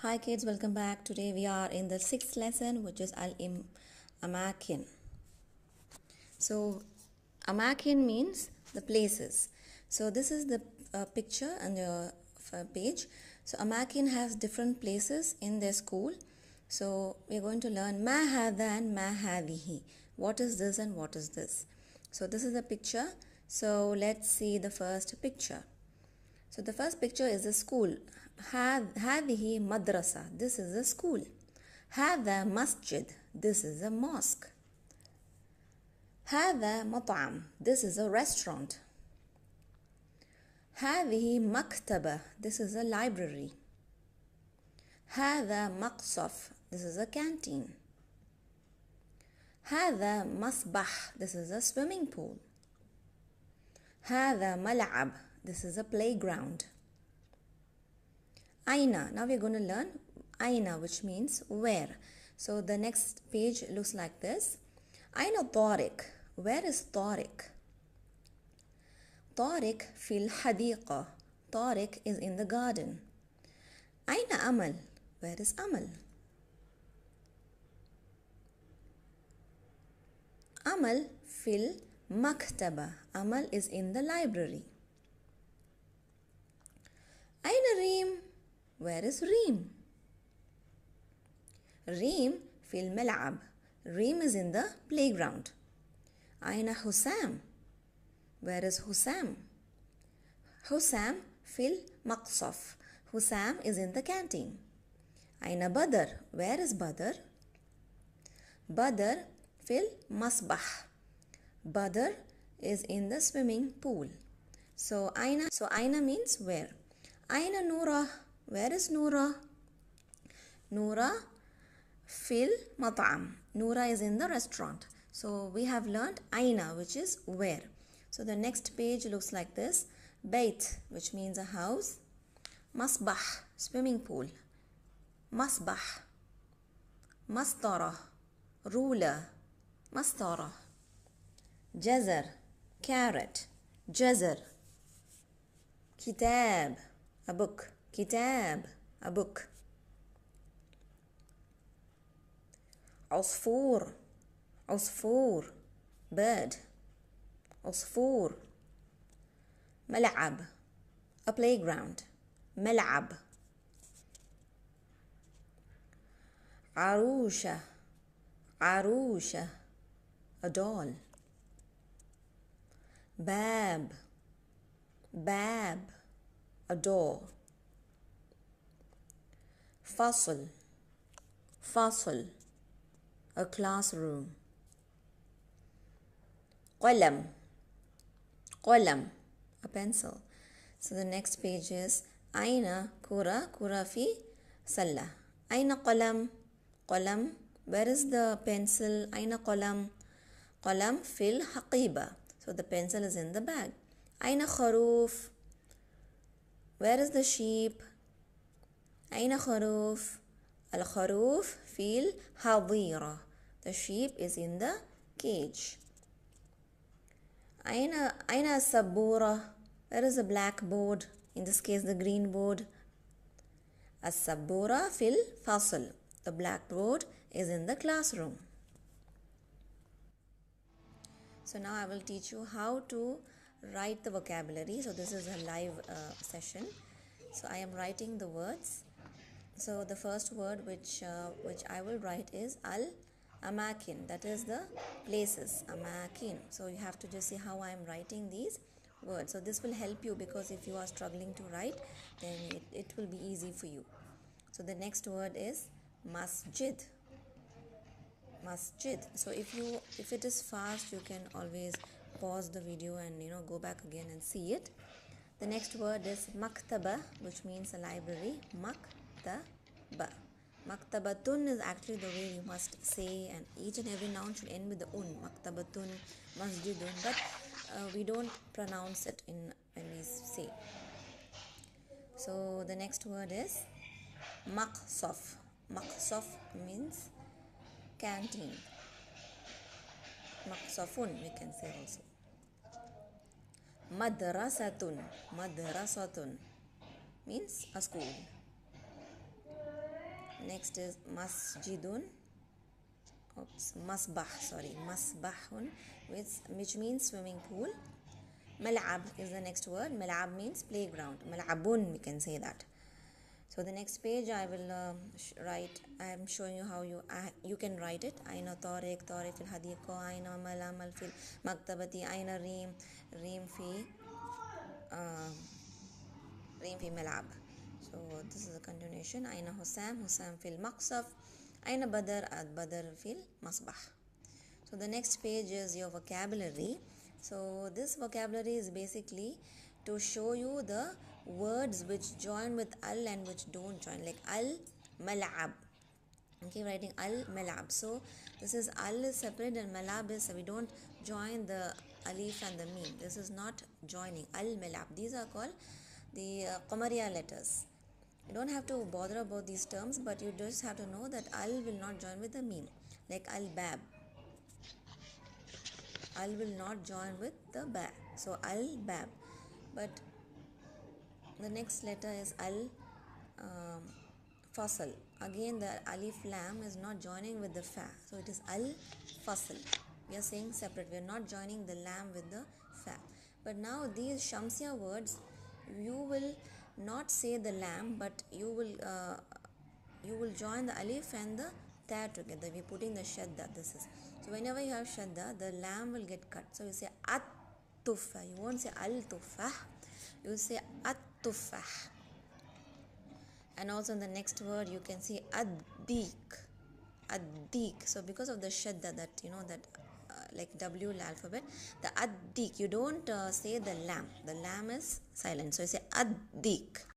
Hi kids, welcome back. Today we are in the 6th lesson, which is al-amakin. So amakin means the places. So this is the picture on the page. So amakin has different places in their school. So we are going to learn ma hadha and ma hadihi. What is this and what is this? So this is the picture. So let's see the first picture. So the first picture is a school. هذه مدرسة. This is a school. هذا مسجد. This is a mosque. هذا مطعم. This is a restaurant. هذه مكتبة. This is a library. هذا مقصف. This is a canteen. هذا مسبح. This is a swimming pool. هذا ملعب. This is a playground. Aina. Now we're going to learn Aina, which means where. So the next page looks like this. Aina Tariq. Where is Tariq? Tariq fil hadiqa. Tariq is in the garden. Aina Amal. Where is Amal? Amal fil maktaba. Amal is in the library. Aina Reem. Where is Reem? Reem fil mal'ab. Reem is in the playground. Aina Hussam. Where is Hussam? Hussam fil maqsaf. Hussam is in the canteen. Aina Badr. Where is Badr? Badr fil masbah. Badr is in the swimming pool. So Aina means where. Aina Noora. Where is Noora? Noora fil mat'am. Noora is in the restaurant. So we have learned Aina, which is where. So the next page looks like this. Bait, which means a house. Masbah, swimming pool. Masbah. Mastara, ruler. Mastara. Jazar, carrot. Jazar. Kitab, a book. Kitab, a book. عصفور. عصفور, bird. عصفور. ملعب, a playground. ملعب. عروشة. عروشة, a doll. باب. باب, a door. فصل. فصل, a classroom. قلم. قلم, a pencil. So the next page is أين كرة. كرة في سلة. أين قلم. قلم, where is the pencil. أين قلم. قلم في الحقيبة. So the pencil is in the bag. أين خروف. Where is the sheep. أين خروف. الخروف في الحظيرة. The sheep is in the cage. أين السبورة. Where is the blackboard. In this case the green board. السبورة في الفصل. The blackboard is in the classroom. So now I will teach you how to write the vocabulary. So this is a live session. So I am writing the words. So the first word which I will write is al-amakin. That is the places. Amakin. So you have to just see how I am writing these words. So this will help you, because if you are struggling to write, then it will be easy for you. So the next word is masjid. Masjid. So if it is fast, you can always pause the video and go back again and see it. The next word is maktaba, which means a library. Maktaba. Maktabatun is actually the way you must say, and each and every noun should end with the un. Maktabatun, masjidun, but we don't pronounce it when we say. So the next word is maqsaf. Maqsaf means canteen. Maqsafun we can say also. Madrasatun. Madrasatun means a school. Next is masjidun. Oops, masbah, sorry, masbahun, which means swimming pool. Mal'ab is the next word. Mal'ab means playground. Mal'abun, we can say that. So the next page I will write. I am showing you how you can write it. Aina tariq, tariq fil hadiqa. Aina amal, amal fil maktabati. Aina reem, reem fi mal'ab. So this is a continuation. Aina Hussam, Hussam fil maqsaf. Aina Badr, Badr fil masbah. So the next page is your vocabulary. So this vocabulary is basically to show you the words which join with al and which don't join, like al mal'ab. Okay, writing al mal'ab. So this is al is separate and mal'ab is, we don't join the alif and the mim. This is not joining. Al mal'ab. These are called the Qamariya letters. You don't have to bother about these terms, but you just have to know that al will not join with the mim, like al bab. Al will not join with the ba. So al bab. But the next letter is al fasal. Again the alif lam is not joining with the fa. So it is al fasal. We are saying separate. We are not joining the lam with the fa. But now these Shamsiya words, you will not say the lam, but you will join the alif and the ta together. We are putting the shadda. This is, so whenever you have shadda, the lam will get cut. So you say at tuffah. You won't say al tuffah. You will say at tuffah. And also in the next word you can see ad-dik. Ad-dik. So because of the shadda, that that like W alphabet, the ad-dik, you don't say the lam. The lam is silent. So you say ad-dik.